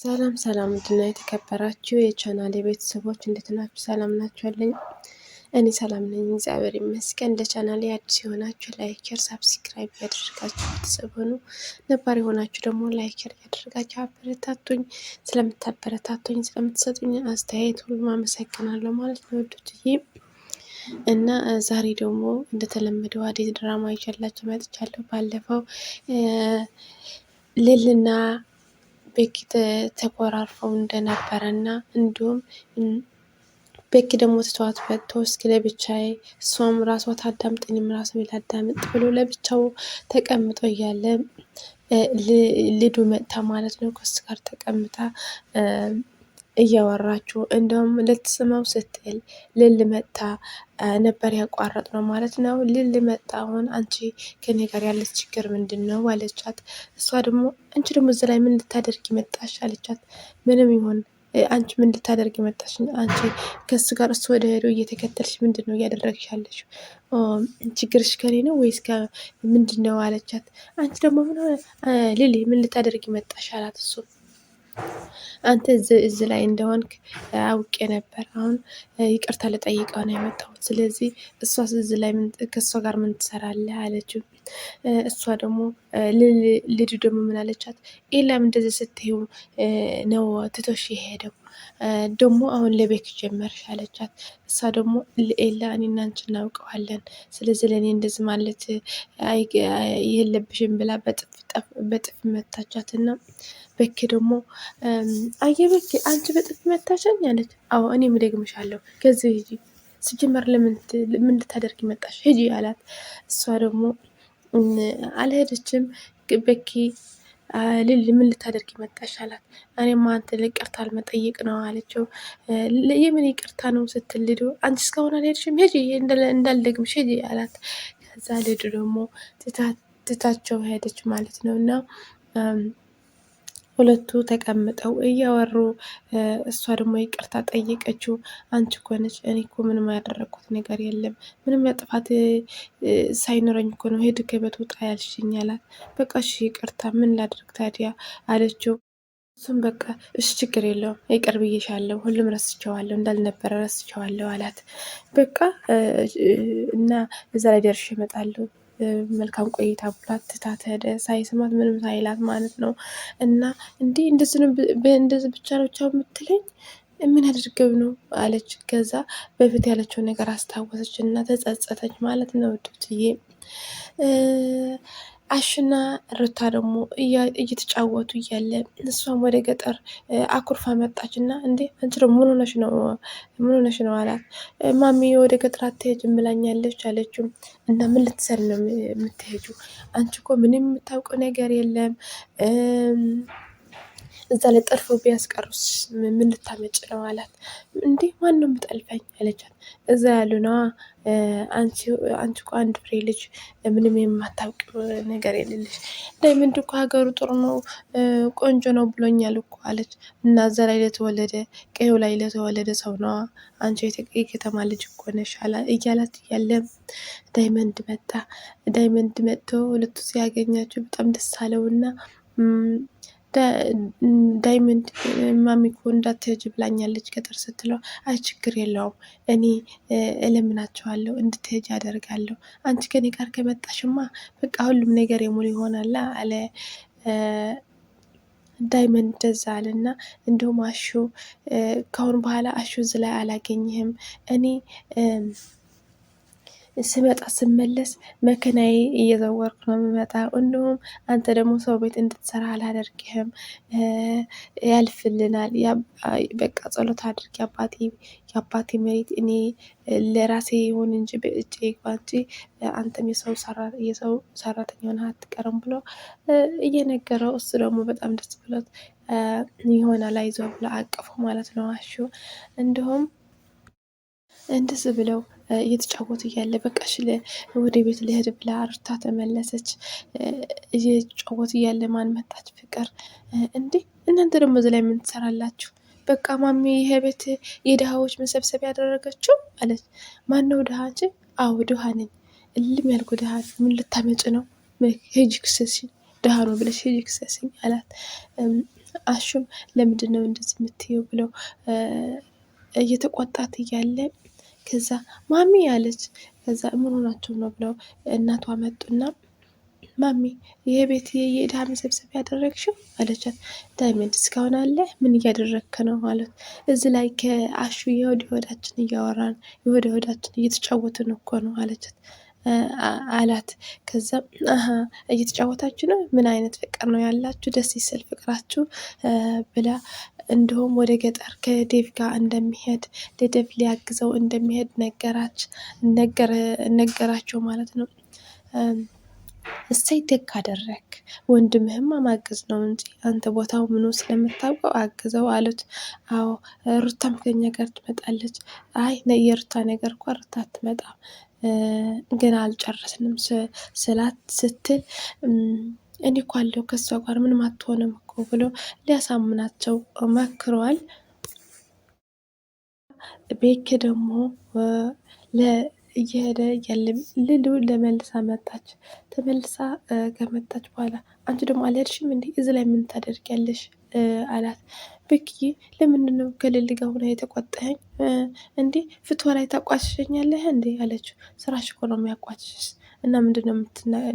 ሰላም ሰላም ውድና የተከበራችሁ የቻናሌ ቤተሰቦች እንዴት ናችሁ? ሰላም ናችኋለኝ? እኔ ሰላም ነኝ፣ እግዚአብሔር ይመስገን። ለቻናሌ አዲስ የሆናችሁ ላይክ፣ ሼር፣ ሳብስክራይብ ያደርጋችሁ ቤተሰብ ሁኑ። ነባር የሆናችሁ ደግሞ ላይክ፣ ሼር ያደርጋችሁ አበረታቱኝ። ስለምታበረታቱኝ ስለምትሰጡኝ አስተያየት ሁሉ አመሰግናለሁ ማለት ነው ውዶችዬ። እና ዛሬ ደግሞ እንደተለመደው አዲስ ድራማ ይዤላችሁ መጥቻለሁ። ባለፈው ልልና ቤኪ ተኮራርፈው እንደነበረ እና እንዲሁም ቤኪ ደግሞ ትተዋት ወጥቶ እስኪ ለብቻዬ እሷም ራሷ ታዳምጠኝም ራሱ ላዳምጥ ብሎ ለብቻው ተቀምጦ እያለ ልዱ መጥታ ማለት ነው ከሱ ጋር ተቀምጣ እያወራችሁ እንደውም ልትስመው ስትል ልል መጥታ ነበር ያቋረጥ ነው ማለት ነው። ልል መጣ አሁን አንቺ ከኔ ጋር ያለች ችግር ምንድን ነው አለቻት። እሷ ደግሞ አንቺ ደግሞ እዚህ ላይ ምን ልታደርጊ መጣሽ አለቻት። ምንም ይሆን አንቺ ምን ልታደርጊ መጣሽ? አንቺ ከሱ ጋር እሱ ወደ ሄዶ እየተከተልሽ ምንድን ነው እያደረግሽ ያለሽ? ችግርሽ ከኔ ነው ወይስ ምንድን ነው አለቻት። አንቺ ደግሞ ምን ልል ምን ልታደርጊ መጣሽ አላት። እሱ አንተ እዚህ ላይ እንደሆንክ አውቄ ነበር። አሁን ይቅርታ ልጠይቀው ነው የመጣሁት። ስለዚህ እሷስ እዚህ ላይ ከእሷ ጋር ምን ትሰራለህ አለችው። እሷ ደግሞ ልዱ ደግሞ ምን አለቻት? ኤላም እንደዚህ ስትይው ነው ትቶሽ የሄደው ደግሞ አሁን ለቤክ ጀመርሽ አለቻት። እሷ ደግሞ ኤላ እኔና አንቺ እናውቀዋለን፣ ስለዚህ ለእኔ እንደዚህ ማለት የለብሽም ብላ በጥፍ መታቻት እና በኬ ደግሞ አየበኬ አንቺ በጥፍ መታቻኝ አለች። አዎ እኔም ደግምሻለሁ፣ ከዚህ ሂጂ፣ ስጀመር ምን ልታደርጊ መጣሽ? ሂጂ አላት። እሷ ደግሞ አልሄደችም። በኬ ልል ምን ልታደርጊ መጣሽ አላት። እኔማ አንተ ይቅርታ አልመጠየቅ ነው አለችው። የምን ይቅርታ ነው ስትል ልዱ አንቺ እስካሁን አልሄድሽም፣ ሂጂ እንዳልደግምሽ ሂጂ አላት። ከዛ ልዱ ደግሞ ትታቸው ሄደች ማለት ነው። እና ሁለቱ ተቀምጠው እያወሩ እሷ ደግሞ ይቅርታ ጠየቀችው። አንቺ እኮ ነች፣ እኔ እኮ ምንም ያደረግኩት ነገር የለም፣ ምንም ያጥፋት ሳይኖረኝ እኮ ነው ሄድ ከቤት ውጣ ያልሽኝ አላት። በቃ እሺ ይቅርታ ምን ላድርግ ታዲያ አለችው። እሱም በቃ እሺ ችግር የለውም ይቅር ብዬሻለሁ፣ ሁሉም ረስቸዋለሁ፣ እንዳልነበረ ረስቸዋለሁ አላት። በቃ እና እዛ ላይ ደርሼ እመጣለሁ፣ መልካም ቆይታ ብሏት ትታት ሄደ። ሳይስማት ምንም ሳይላት ማለት ነው። እና እንዲህ እንደዚህ ብቻ ነው የምትለኝ ምን አድርገው ነው አለች። ከዛ በፊት ያለችው ነገር አስታወሰች እና ተጸጸተች ማለት ነው ውድትዬ። አሽና ሩታ ደግሞ እየተጫወቱ እያለ እሷም ወደ ገጠር አኩርፋ መጣች እና እንዴ አንቺ ደግሞ ምን ሆነሽ ነው አላት። ማሚ ወደ ገጠር አትሄጂም ብላኛለች አለችው። እና ምን ልትሰሪ ነው የምትሄጂው? አንቺ እኮ ምንም የምታውቀው ነገር የለም፣ እዛ ላይ ጠልፎ ቢያስቀሩስ ምን ልታመጭ ነው አላት። እንዴ ማን ነው የምጠልፈኝ አለቻት። እዛ ያሉ ነዋ፣ አንቺ እኮ አንድ ፍሬ ልጅ ምንም የማታውቅ ነገር የሌለሽ፣ ዳይመንድ እኮ ሀገሩ ጥሩ ነው ቆንጆ ነው ብሎኛል እኮ አለች። እና እዛ ላይ ለተወለደ ቀዩ ላይ ለተወለደ ሰው ነዋ፣ አንቺ የከተማ ልጅ እኮ ነሽ እያላት እያለ ዳይመንድ መጣ። ዳይመንድ መጥቶ ሁለቱ ሲያገኛቸው በጣም ደስ አለውና ዳይመንድ ማሚኮ እንዳትሄጂ ብላኛለች ገጠር ስትለው፣ አይ ችግር የለውም እኔ እለምናቸዋለሁ እንድትሄጂ አደርጋለሁ። አንቺ ከኔ ጋር ከመጣሽማ በቃ ሁሉም ነገር የሙሉ ይሆናላ አለ ዳይመንድ። እንደዛ አለና እንዲሁም አሹ ካሁን በኋላ አሹ እዚህ ላይ አላገኝህም፣ እኔ ስመጣ ስመለስ መኪናዬ እየዘወርኩ ነው የምመጣው። እንዲሁም አንተ ደግሞ ሰው ቤት እንድትሰራ አላደርግህም፣ ያልፍልናል። በቃ ጸሎት አድርግ የአባቴ መሬት እኔ ለራሴ ይሁን እንጂ በእጄ ይግባ እንጂ አንተም የሰው ሰራተኛ ሆነህ አትቀርም ብሎ እየነገረው፣ እሱ ደግሞ በጣም ደስ ብሎት ይሆናል አይዞህ ብሎ አቀፉ ማለት ነው አሹ። እንዲሁም እንደዚህ ብለው እየተጫወቱ እያለ በቃ ወደ ቤት ልሄድ ብላ ሩታ ተመለሰች። እየተጫወቱ እያለ ማን መጣች? ፍቅር። እንዴ እናንተ ደግሞ እዚህ ላይ ምን ትሰራላችሁ? በቃ ማሚ ይሄ ቤት የድሃዎች መሰብሰብ ያደረገችው አለች። ማን ነው ድሃ? አንቺ? አዎ ድሃ ነኝ፣ እልም ያልኩ ድሃ። ምን ልታመጭ ነው? ሂጂ ክሰሲኝ፣ ድሃ ነው ብለሽ ሂጂ ክሰሲኝ አላት። አሹም ለምንድን ነው እንደዚህ የምትይው ብለው እየተቆጣት እያለ ከዛ ማሚ አለች። ከዛ ምን ሆናቸው ነው ብለው እናቷ መጡና ማሚ ይሄ ቤት የዕዳ መሰብሰብ ያደረግሽው አለቻት። ዳይመንድ እስካሁን አለ ምን እያደረግክ ነው ማለት እዚህ ላይ ከአሹ የወደ ወዳችን እያወራን የወደ ወዳችን እየተጫወትን እኮ ነው አለቻት አላት። ከዛ እየተጫወታችሁ ነው? ምን አይነት ፍቅር ነው ያላችሁ? ደስ ይስል ፍቅራችሁ ብላ እንዲሁም ወደ ገጠር ከዴቭ ጋር እንደሚሄድ ለዴቭ ሊያግዘው እንደሚሄድ ነገራቸው ማለት ነው። እሰይ ደግ አደረግ፣ ወንድምህማ ማገዝ ነው እንጂ አንተ ቦታው ምኑ ስለምታውቀው አግዘው አሉት። አዎ ሩታም ከኛ ጋር ትመጣለች። አይ የሩታ ነገር እኮ ሩታ አትመጣም ግን አልጨረስንም ስትል እኔ እኮ አለሁ ከሷ ጋር ምንም አትሆንም እኮ ብሎ ሊያሳምናቸው መክረዋል። ቤክ ደግሞ እየሄደ ያለ ልሉ ለመልሳ መጣች። ተመልሳ ከመጣች በኋላ አንቺ ደግሞ አልሄድሽም እንዴ? እዚህ ላይ ምን ታደርጊያለሽ አላት። ቤክዬ ለምንድን ነው ከልል ጋር ሆና የተቆጣኸኝ እንዴ? ፍትወ ላይ ታቋሽሸኛለህ እንዴ አለችው። ስራሽ እኮ ነው የሚያቋሽሽ እና ምንድነው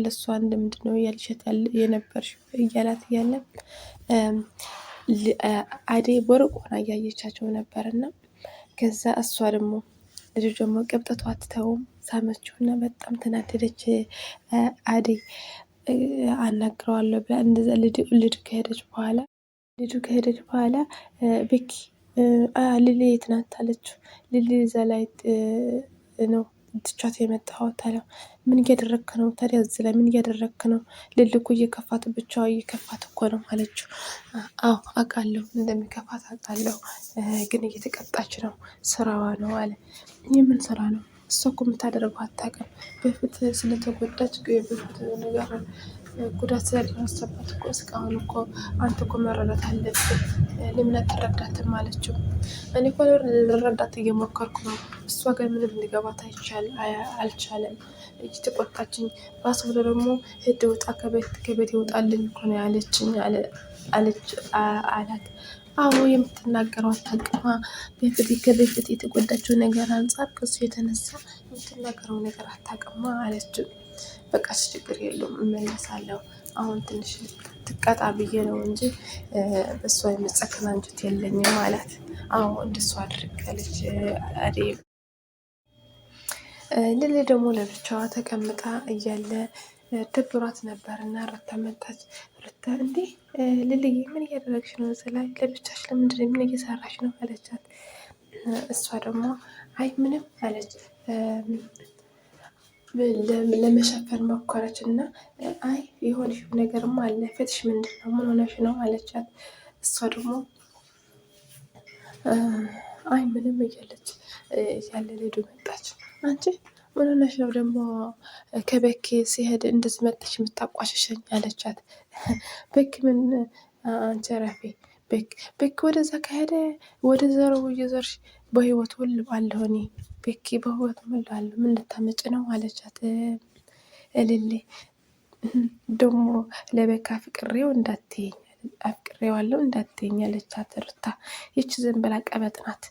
ለእሷ እንደምንድን ነው እያልሸት የነበርሽ እያላት እያለ አዴ በሩቅ ሆና እያየቻቸው ነበርና ከዛ እሷ ደግሞ ልጁ ደግሞ ቅብጠቷ አትተውም ሳመችው እና በጣም ተናደደች። አዴ አናግረዋለሁ ብላ እንደዛ ልጁ ከሄደች በኋላ ቤኪ ልሌ የት ናት አለችው። ልሌ እዛ ላይ ነው ትቻት የመጣሁት አለው። ምን እያደረግክ ነው ታዲያ? እዚህ ላይ ምን እያደረግክ ነው? ልል እኮ እየከፋት ብቻዋ እየከፋት እኮ ነው አለችው። አዎ አውቃለሁ እንደሚከፋት አውቃለሁ፣ ግን እየተቀጣች ነው ስራዋ ነው አለ። የምን ስራ ነው? እሷ እኮ የምታደርገው አታውቅም። በፊት ስለተጎዳች በፊት ነገር ጉዳት ስለደረሰባት እኮ እስካሁን እኮ አንተ እኮ መረዳት አለብን፣ ለምን አትረዳትም አለችው። እኔ እኮ ልረዳት እየሞከርኩ ነው፣ እሷ ጋር ምንም ሊገባት አልቻለም። እየተቆጣችኝ ባስ ብሎ ደግሞ ሂድ ውጣ ከቤት ይውጣልኝ እኮ ነው ያለችኝ አላት። አዎ የምትናገረው አታውቅማ፣ ከበፊት የተጎዳችው ነገር አንጻር ከሱ የተነሳ የምትናገረው ነገር አታውቅማ አለችው። በቃ ችግር የለውም እመለሳለሁ፣ አሁን ትንሽ ትቀጣ ብዬ ነው እንጂ በሷ የመጨከን አንጀት የለኝም አላት። አዎ እንደሱ አድርጋለች አዴ። ልል ደግሞ ለብቻዋ ተቀምጣ እያለ ደብሯት ነበር እና ሩታ መጣች። ሩታ እንዴ ልልዬ ምን እያደረግሽ ነው? እዚህ ላይ ለብቻሽ ለምንድን ምን እየሰራሽ ነው አለቻት። እሷ ደግሞ አይ ምንም አለች። ለመሸፈን ሞከረች እና አይ የሆንሽ ነገርም አለ ፊትሽ ምንድን ነው? ምን ሆነሽ ነው አለቻት። እሷ ደግሞ አይ ምንም እያለች ያለ ሌዱ መጣች። አንቺ ምን ሆነሽ ነው ደግሞ ከቤኪ ሲሄድ እንደዚህ መጥተሽ የምታቋሽሸኝ አለቻት። ቤኪ ምን አንቺ ረፊ ቤኪ ወደዛ ከሄደ ወደ ዘረው እየዘርሽ በህይወት ሁሉ አለሁ እኔ ቤኪ በህይወት ሁሉ አለሁ ምን ልታመጭ ነው አለቻት። እልሌ ደግሞ ለቤካ ፍቅሬው እንዳትይኝ አፍቅሬዋለሁ እንዳትይኝ አለቻት። ሩታ ይቺ ዝም ብላ ቀበጥ ናት፣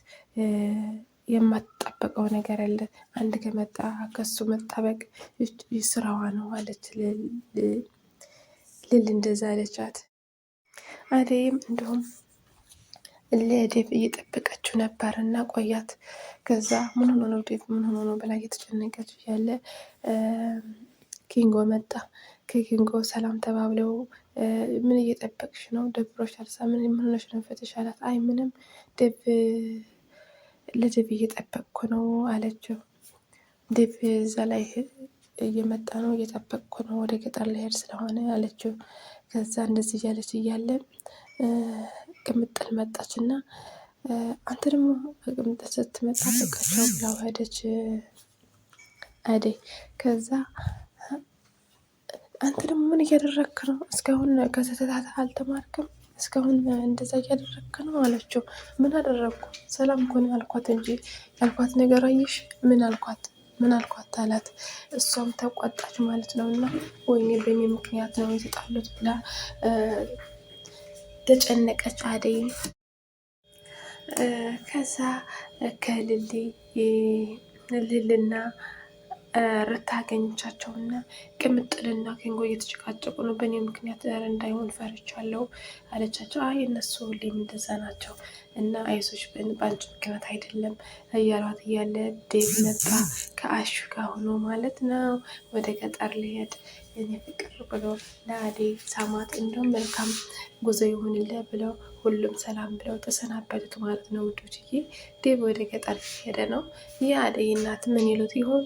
የማትጠበቀው ነገር ያለ አንድ ከመጣ ከሱ መጣበቅ ስራዋ ነው አለች ልል እንደዛ አለቻት። አደይም እንዲሁም ለዴቭ እየጠበቀችው ነበር እና ቆያት። ከዛ ምን ሆኖ ነው ዴቭ ምን ሆኖ ነው ብላ እየተጨነቀች ያለ ኪንጎ መጣ። ከኪንጎ ሰላም ተባብለው ምን እየጠበቅሽ ነው? ደብሮሻል? ምን ሆነሽ ነው? ፈትሽ አላት። አይ ምንም ለዴቭ እየጠበቅኩ ነው አለችው። ዴቭ እዛ ላይ እየመጣ ነው እየጠበቅኩ ነው ወደ ገጠር ልሄድ ስለሆነ አለችው። ከዛ እንደዚህ እያለች እያለ ቅምጥል መጣች እና አንተ ደግሞ ቅምጥል ስትመጣ በቃቸው ብላው ሄደች አደይ። ከዛ አንተ ደግሞ ምን እያደረግክ ነው? እስካሁን ከስህተት አልተማርክም? እስካሁን እንደዛ እያደረግክ ነው አለችው። ምን አደረግኩ? ሰላም እኮ ነው ያልኳት እንጂ ያልኳት ነገር አየሽ? ምን አልኳት አላት። እሷም ተቆጣች ማለት ነው እና ወይኔ በእኔ ምክንያት ነው የተጣሉት ብላ ተጨነቀች አደይ። ከዛ ልልና ርታ አገኘቻቸውና ቅምጥልና ኬንጎ እየተጨቃጨቁ ነው። በእኔ ምክንያት እንዳይሆን ፈርቻለሁ አለቻቸው። አይ እነሱ ሁሌም እንደዛ ናቸው እና አይዞሽ በአንቺ ምክንያት አይደለም እያሏት እያለ ዴቭ መጣ ከአሹ ጋር ሆኖ ማለት ነው። ወደ ገጠር ሊሄድ የኔ ፍቅር ብሎ ለአደይ ሳማት። እንዲሁም መልካም ጉዞ ይሁንልህ ብለው ሁሉም ሰላም ብለው ተሰናበቱት ማለት ነው ውዶችዬ። ዴቭ ወደ ገጠር ሄደ ነው። የአደይ እናት ምን ይሉት ይሆን?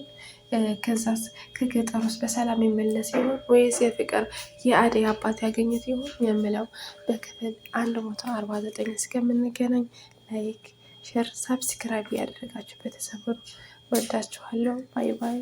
ከዛስ ከገጠር ውስጥ በሰላም ይመለስ ይሆን ወይስ የፍቅር የአደይ አባት ያገኘት ይሆን የምለው በክፍል 149 እስከምንገናኝ ላይክ፣ ሼር፣ ሳብስክራይብ ያደረጋችሁ ቤተሰቡን ወዳችኋለሁ። ባይ ባይ።